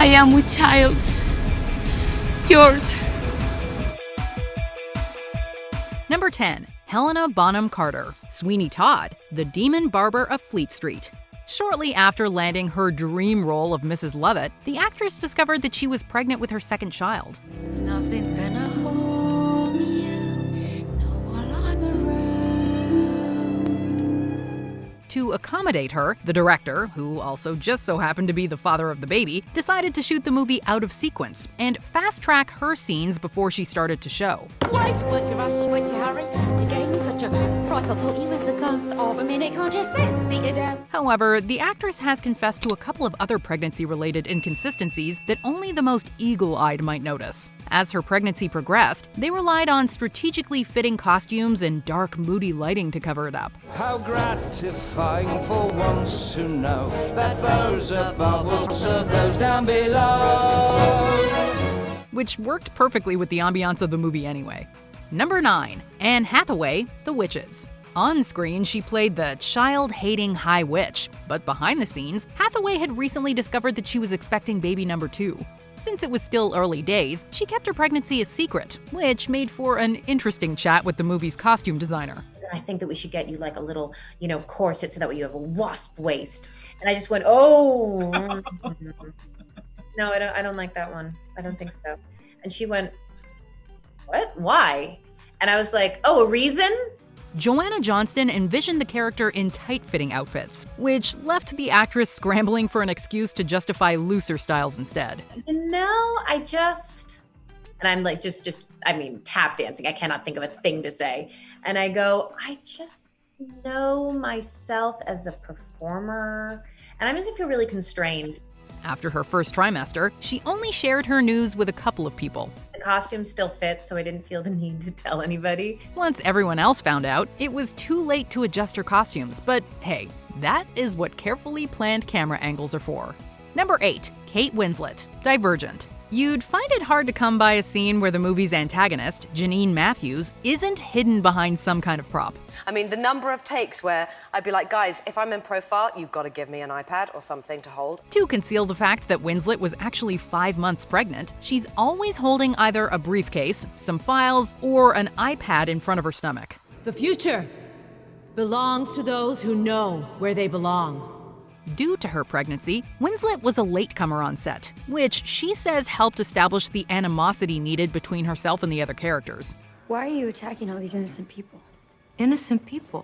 I am with child. Yours. Number 10. Helena Bonham Carter, Sweeney Todd, the Demon Barber of Fleet Street. Shortly after landing her dream role of Mrs. Lovett, the actress discovered that she was pregnant with her second child. Nothing's gonna hold you, not while I'm around. To accommodate her, the director, who also just so happened to be the father of the baby, decided to shoot the movie out of sequence and fast-track her scenes before she started to show. Wait, where's your rush? Where's your hurry? You gave me such a fright, I thought you was the ghost of a minute. Can't you see it down? However, the actress has confessed to a couple of other pregnancy-related inconsistencies that only the most eagle-eyed might notice. As her pregnancy progressed, they relied on strategically fitting costumes and dark, moody lighting to cover it up. How gratifying for once to know that those above will serve those down below. Which worked perfectly with the ambiance of the movie anyway. Number 9. Anne Hathaway, The Witches. On screen, she played the child-hating High Witch, but behind the scenes, Hathaway had recently discovered that she was expecting baby number 2. Since it was still early days, she kept her pregnancy a secret, which made for an interesting chat with the movie's costume designer. I think that we should get you like a little, corset so that way you have a wasp waist. And I just went, oh. No, I don't like that one. I don't think so. And she went, what? Why? And I was like, oh, a reason? Joanna Johnston envisioned the character in tight-fitting outfits, which left the actress scrambling for an excuse to justify looser styles instead. And I'm like, tap dancing. I cannot think of a thing to say. And I go, I just know myself as a performer. And I'm just gonna feel really constrained. After her first trimester, she only shared her news with a couple of people. The costume still fits, so I didn't feel the need to tell anybody. Once everyone else found out, it was too late to adjust her costumes, but hey, that is what carefully planned camera angles are for. Number 8. Kate Winslet, Divergent. You'd find it hard to come by a scene where the movie's antagonist, Janine Matthews, isn't hidden behind some kind of prop. I mean, the number of takes where I'd be like, guys, if I'm in profile, you've got to give me an iPad or something to hold. To conceal the fact that Winslet was actually 5 months pregnant, she's always holding either a briefcase, some files, or an iPad in front of her stomach. The future belongs to those who know where they belong. Due to her pregnancy, Winslet was a latecomer on set, which she says helped establish the animosity needed between herself and the other characters. Why are you attacking all these innocent people? Innocent people.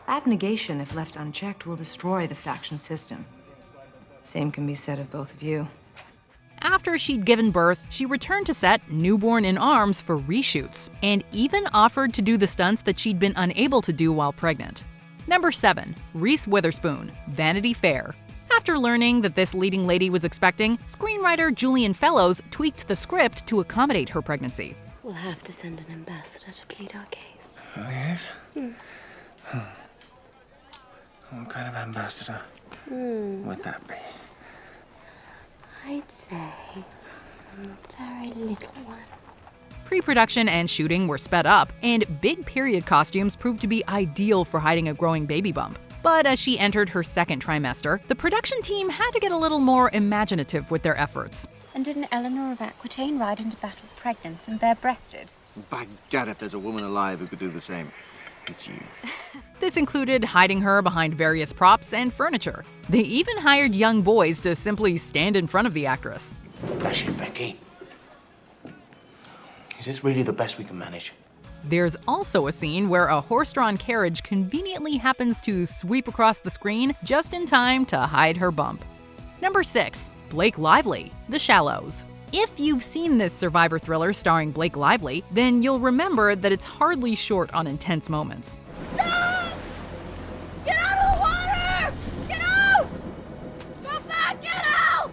Abnegation, if left unchecked, will destroy the faction system. Same can be said of both of you. After she'd given birth, she returned to set, newborn in arms, for reshoots, and even offered to do the stunts that she'd been unable to do while pregnant. Number 7. Reese Witherspoon, Vanity Fair. After learning that this leading lady was expecting, screenwriter Julian Fellows tweaked the script to accommodate her pregnancy. We'll have to send an ambassador to plead our case. Oh, yes? What kind of ambassador would that be? I'd say a very little one. Pre-production and shooting were sped up, and big period costumes proved to be ideal for hiding a growing baby bump. But as she entered her second trimester, the production team had to get a little more imaginative with their efforts. And didn't Eleanor of Aquitaine ride into battle pregnant and bare-breasted? By God, if there's a woman alive who could do the same, it's you. This included hiding her behind various props and furniture. They even hired young boys to simply stand in front of the actress. That's it, Becky. Is this really the best we can manage? There's also a scene where a horse-drawn carriage conveniently happens to sweep across the screen just in time to hide her bump. Number 6. Blake Lively, The Shallows. If you've seen this survivor thriller starring Blake Lively, then you'll remember that it's hardly short on intense moments. No! Get out of the water! Get out! Go back! Get out!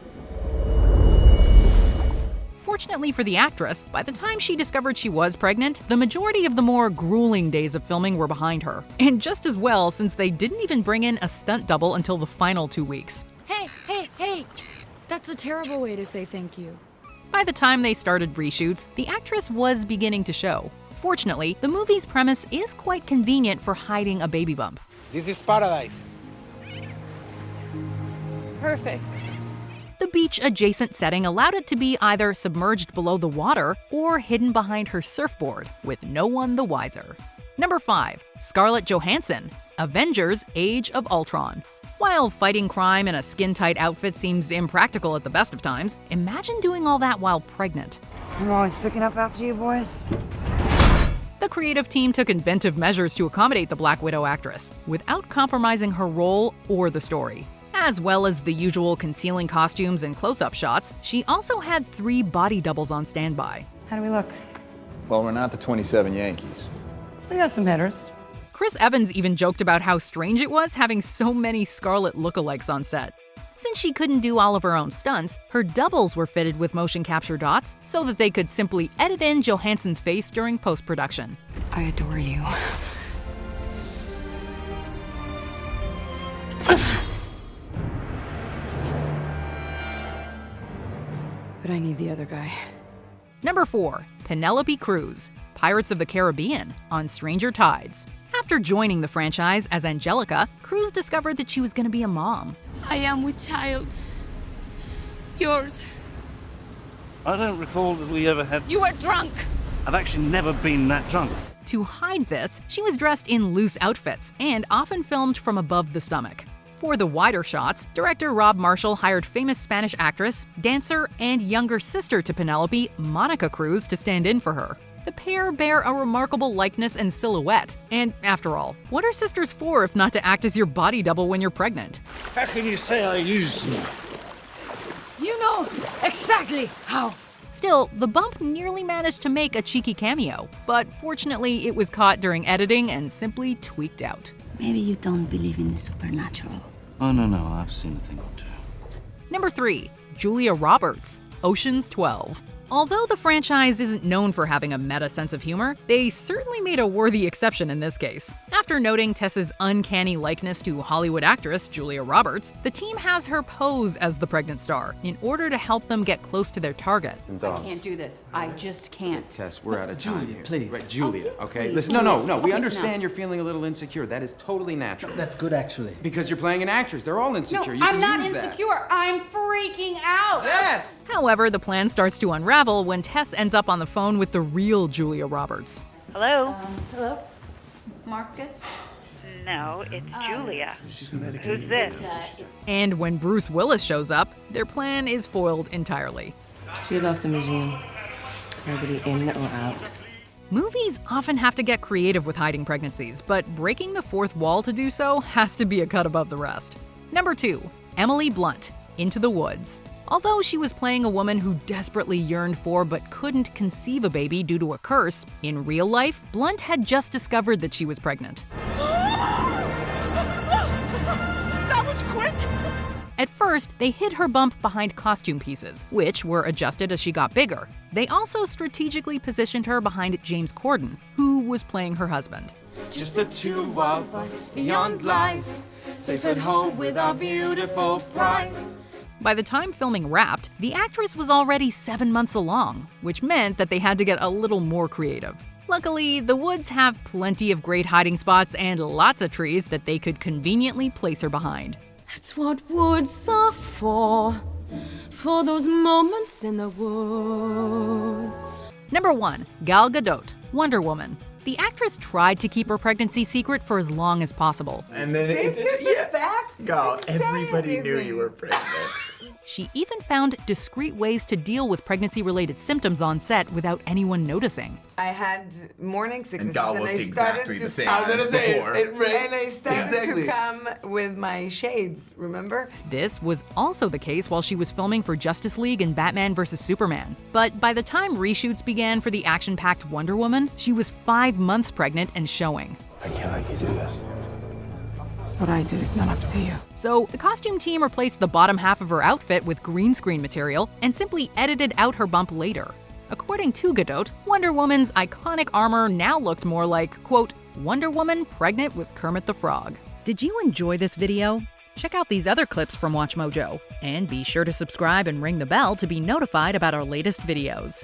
Fortunately for the actress, by the time she discovered she was pregnant, the majority of the more grueling days of filming were behind her. And just as well, since they didn't even bring in a stunt double until the final 2 weeks. Hey! That's a terrible way to say thank you. By the time they started reshoots, the actress was beginning to show. Fortunately, the movie's premise is quite convenient for hiding a baby bump. This is paradise. It's perfect. The beach-adjacent setting allowed it to be either submerged below the water or hidden behind her surfboard, with no one the wiser. Number 5. Scarlet Johansson, Avengers: Age of Ultron. While fighting crime in a skin-tight outfit seems impractical at the best of times, imagine doing all that while pregnant. I'm always picking up after you boys. The creative team took inventive measures to accommodate the Black Widow actress, without compromising her role or the story. As well as the usual concealing costumes and close-up shots, she also had 3 body doubles on standby. How do we look? Well, we're not the 27 Yankees. We got some hitters. Chris Evans even joked about how strange it was having so many Scarlet lookalikes on set. Since she couldn't do all of her own stunts, her doubles were fitted with motion capture dots so that they could simply edit in Johansson's face during post-production. I adore you. But I need the other guy. Number 4. Penelope Cruz, Pirates of the Caribbean on Stranger Tides. After joining the franchise as Angelica, Cruz discovered that she was going to be a mom. I am with child. Yours. I don't recall that we ever had... You were drunk! I've actually never been that drunk. To hide this, she was dressed in loose outfits and often filmed from above the stomach. For the wider shots, director Rob Marshall hired famous Spanish actress, dancer, and younger sister to Penelope, Monica Cruz, to stand in for her. The pair bear a remarkable likeness and silhouette. And after all, what are sisters for if not to act as your body double when you're pregnant? How can you say I used them? You know exactly how. Still, the bump nearly managed to make a cheeky cameo, but fortunately it was caught during editing and simply tweaked out. Maybe you don't believe in the supernatural. Oh, no, I've seen a thing or two. Number 3. Julia Roberts, Ocean's 12. Although the franchise isn't known for having a meta sense of humor, they certainly made a worthy exception in this case. After noting Tessa's uncanny likeness to Hollywood actress Julia Roberts, the team has her pose as the pregnant star in order to help them get close to their target. I can't do this. I just can't. Tess, we're out of time. Julia, here. please. Right, Julia, okay? please. Listen, no. Stop We it understand now. you're feeling a little insecure. That is totally natural. That's good, actually. Because you're playing an actress. They're all insecure. You I'm can not use that. insecure. I'm freaking out. Yes! However, the plan starts to unravel when Tess ends up on the phone with the real Julia Roberts. Hello? Hello? Marcus? No, it's Julia. She's medicated. Who's this? And when Bruce Willis shows up, their plan is foiled entirely. Seal off the museum. Nobody in or out. Movies often have to get creative with hiding pregnancies, but breaking the fourth wall to do so has to be a cut above the rest. Number 2. Emily Blunt, Into the Woods. Although she was playing a woman who desperately yearned for but couldn't conceive a baby due to a curse, in real life, Blunt had just discovered that she was pregnant. That was quick! At first, they hid her bump behind costume pieces, which were adjusted as she got bigger. They also strategically positioned her behind James Corden, who was playing her husband. Just the two of us beyond lies, safe at home with our beautiful prize. By the time filming wrapped, the actress was already 7 months along, which meant that they had to get a little more creative. Luckily, the woods have plenty of great hiding spots and lots of trees that they could conveniently place her behind. That's what woods are for those moments in the woods. Number 1. Gal Gadot, Wonder Woman. The actress tried to keep her pregnancy secret for as long as possible. And then everybody knew you were pregnant. She even found discreet ways to deal with pregnancy-related symptoms on set without anyone noticing. I had morning sickness, And Gal looked exactly the same as before. And I started to come with my shades, remember? This was also the case while she was filming for Justice League and Batman vs. Superman. But by the time reshoots began for the action-packed Wonder Woman, she was 5 months pregnant and showing. I can't let you do this. What I do is not up to you. So the costume team replaced the bottom half of her outfit with green screen material and simply edited out her bump later. According to Gadot, Wonder Woman's iconic armor now looked more like, quote, Wonder Woman pregnant with Kermit the Frog. Did you enjoy this video? Check out these other clips from WatchMojo, and be sure to subscribe and ring the bell to be notified about our latest videos.